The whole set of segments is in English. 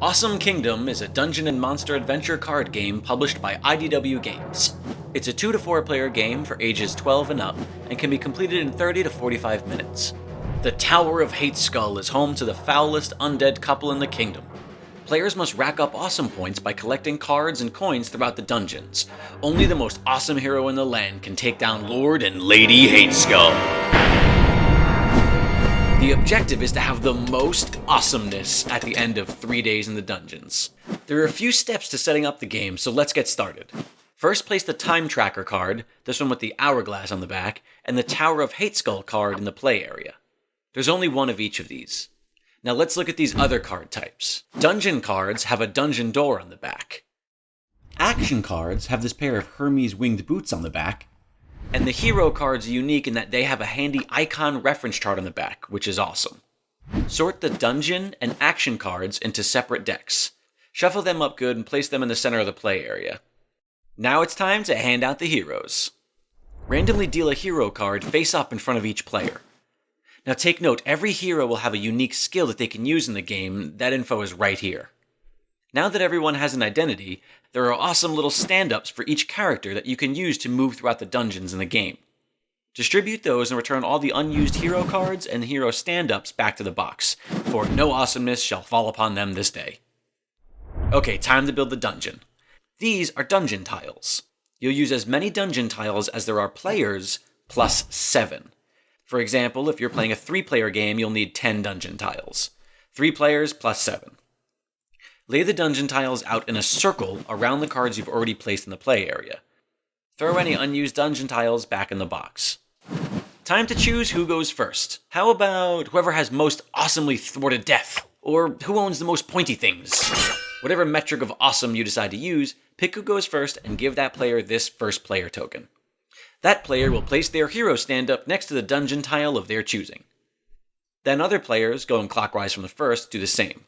Awesome Kingdom is a dungeon and monster adventure card game published by IDW Games. It's a 2 to 4 player game for ages 12 and up, and can be completed in 30 to 45 minutes. The Tower of Hateskull is home to the foulest undead couple in the kingdom. Players must rack up awesome points by collecting cards and coins throughout the dungeons. Only the most awesome hero in the land can take down Lord and Lady Hateskull. The objective is to have the most awesomeness at the end of 3 days in the dungeons. There are a few steps to setting up the game, so let's get started. First, place the Time Tracker card, this one with the hourglass on the back, and the Tower of Hateskull card in the play area. There's only one of each of these. Now let's look at these other card types. Dungeon cards have a dungeon door on the back. Action cards have this pair of Hermes winged boots on the back. And the hero cards are unique in that they have a handy icon reference chart on the back, which is awesome. Sort the dungeon and action cards into separate decks. Shuffle them up good and place them in the center of the play area. Now it's time to hand out the heroes. Randomly deal a hero card face up in front of each player. Now take note, every hero will have a unique skill that they can use in the game. That info is right here. Now that everyone has an identity, there are awesome little stand-ups for each character that you can use to move throughout the dungeons in the game. Distribute those and return all the unused hero cards and hero stand-ups back to the box, for no awesomeness shall fall upon them this day. Okay, time to build the dungeon. These are dungeon tiles. You'll use as many dungeon tiles as there are players, plus 7. For example, if you're playing a 3-player game, you'll need 10 dungeon tiles. 3 players plus 7. Lay the dungeon tiles out in a circle around the cards you've already placed in the play area. Throw any unused dungeon tiles back in the box. Time to choose who goes first. How about whoever has most awesomely thwarted death? Or who owns the most pointy things? Whatever metric of awesome you decide to use, pick who goes first and give that player this first player token. That player will place their hero stand-up next to the dungeon tile of their choosing. Then other players, going clockwise from the first, do the same.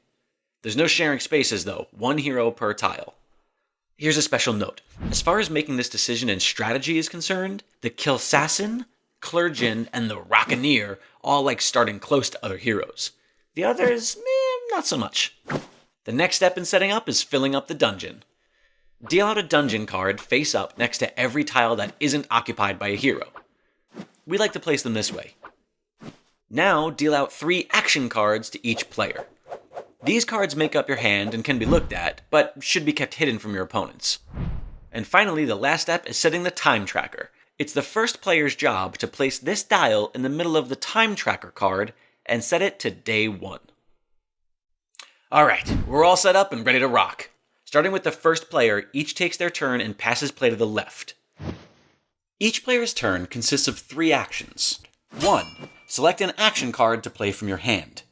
There's no sharing spaces though, 1 hero per tile. Here's a special note. As far as making this decision and strategy is concerned, the Kilsassin, Clergen, and the Rockaneer all like starting close to other heroes. The others, not so much. The next step in setting up is filling up the dungeon. Deal out a dungeon card face up next to every tile that isn't occupied by a hero. We like to place them this way. Now deal out 3 action cards to each player. These cards make up your hand and can be looked at, but should be kept hidden from your opponents. And finally, the last step is setting the time tracker. It's the first player's job to place this dial in the middle of the time tracker card and set it to day 1. Alright, we're all set up and ready to rock. Starting with the first player, each takes their turn and passes play to the left. Each player's turn consists of 3 actions. 1. Select an action card to play from your hand.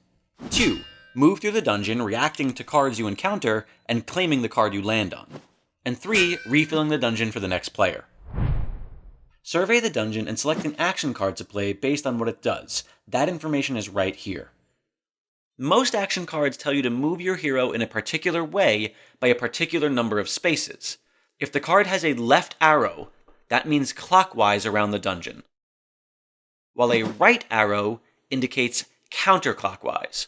2. Move through the dungeon reacting to cards you encounter and claiming the card you land on. And 3. Refilling the dungeon for the next player. Survey the dungeon and select an action card to play based on what it does. That information is right here. Most action cards tell you to move your hero in a particular way by a particular number of spaces. If the card has a left arrow, that means clockwise around the dungeon, while a right arrow indicates counterclockwise.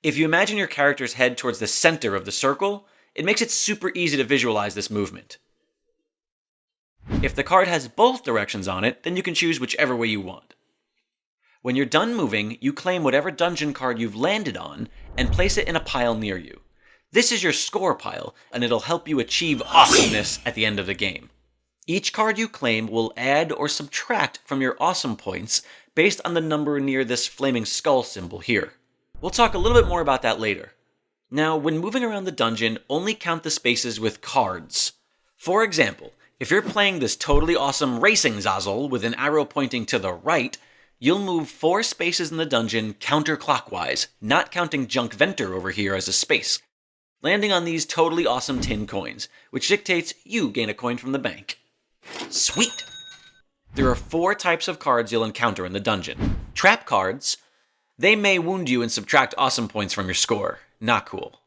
If you imagine your character's head towards the center of the circle, it makes it super easy to visualize this movement. If the card has both directions on it, then you can choose whichever way you want. When you're done moving, you claim whatever dungeon card you've landed on and place it in a pile near you. This is your score pile, and it'll help you achieve awesomeness at the end of the game. Each card you claim will add or subtract from your awesome points based on the number near this flaming skull symbol here. We'll talk a little bit more about that later. Now, when moving around the dungeon, only count the spaces with cards. For example, if you're playing this totally awesome racing Zazzle with an arrow pointing to the right, you'll move 4 spaces in the dungeon counterclockwise, not counting Junk Venter over here as a space, landing on these totally awesome tin coins, which dictates you gain a coin from the bank. Sweet! There are 4 types of cards you'll encounter in the dungeon. Trap cards. They may wound you and subtract awesome points from your score. Not cool.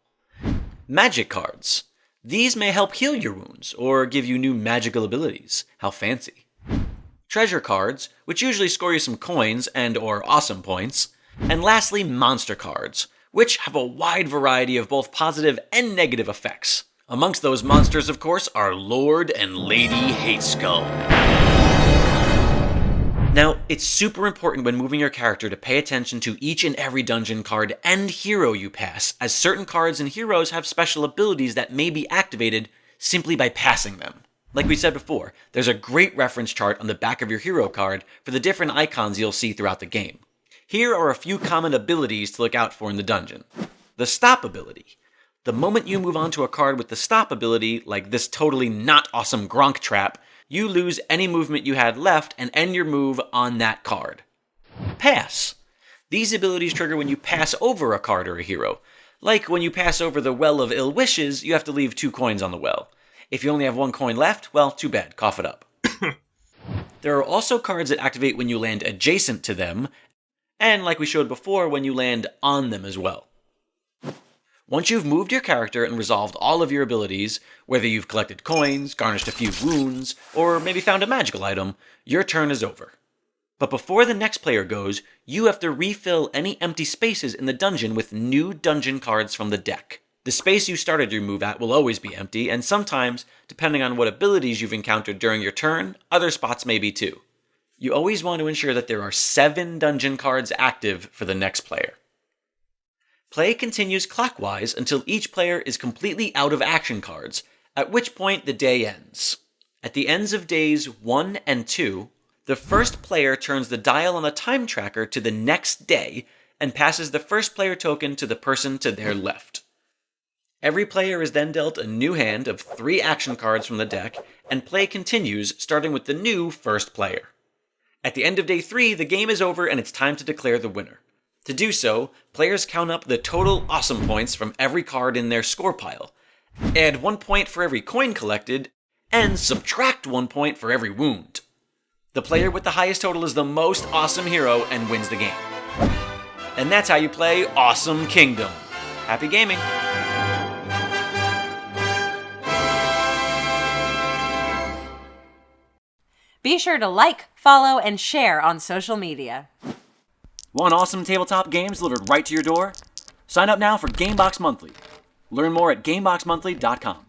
Magic cards. These may help heal your wounds, or give you new magical abilities. How fancy. Treasure cards, which usually score you some coins and or awesome points. And lastly, monster cards, which have a wide variety of both positive and negative effects. Amongst those monsters, of course, are Lord and Lady Hateskull. Now, it's super important when moving your character to pay attention to each and every dungeon card and hero you pass, as certain cards and heroes have special abilities that may be activated simply by passing them. Like we said before, there's a great reference chart on the back of your hero card for the different icons you'll see throughout the game. Here are a few common abilities to look out for in the dungeon. The Stop ability. The moment you move on to a card with the Stop ability, like this totally not awesome Gronk trap, you lose any movement you had left and end your move on that card. Pass. These abilities trigger when you pass over a card or a hero. Like when you pass over the Well of Ill Wishes, you have to leave 2 coins on the well. If you only have 1 coin left, well, too bad, cough it up. There are also cards that activate when you land adjacent to them, and like we showed before, when you land on them as well. Once you've moved your character and resolved all of your abilities, whether you've collected coins, garnished a few wounds, or maybe found a magical item, your turn is over. But before the next player goes, you have to refill any empty spaces in the dungeon with new dungeon cards from the deck. The space you started your move at will always be empty, and sometimes, depending on what abilities you've encountered during your turn, other spots may be too. You always want to ensure that there are 7 dungeon cards active for the next player. Play continues clockwise until each player is completely out of action cards, at which point the day ends. At the ends of days 1 and 2, the first player turns the dial on the time tracker to the next day and passes the first player token to the person to their left. Every player is then dealt a new hand of 3 action cards from the deck, and play continues starting with the new first player. At the end of day 3, the game is over and it's time to declare the winner. To do so, players count up the total awesome points from every card in their score pile, add 1 point for every coin collected, and subtract 1 point for every wound. The player with the highest total is the most awesome hero and wins the game. And that's how you play Awesome Kingdom. Happy gaming! Be sure to like, follow, and share on social media. Want awesome tabletop games delivered right to your door? Sign up now for Gamebox Monthly. Learn more at GameboxMonthly.com.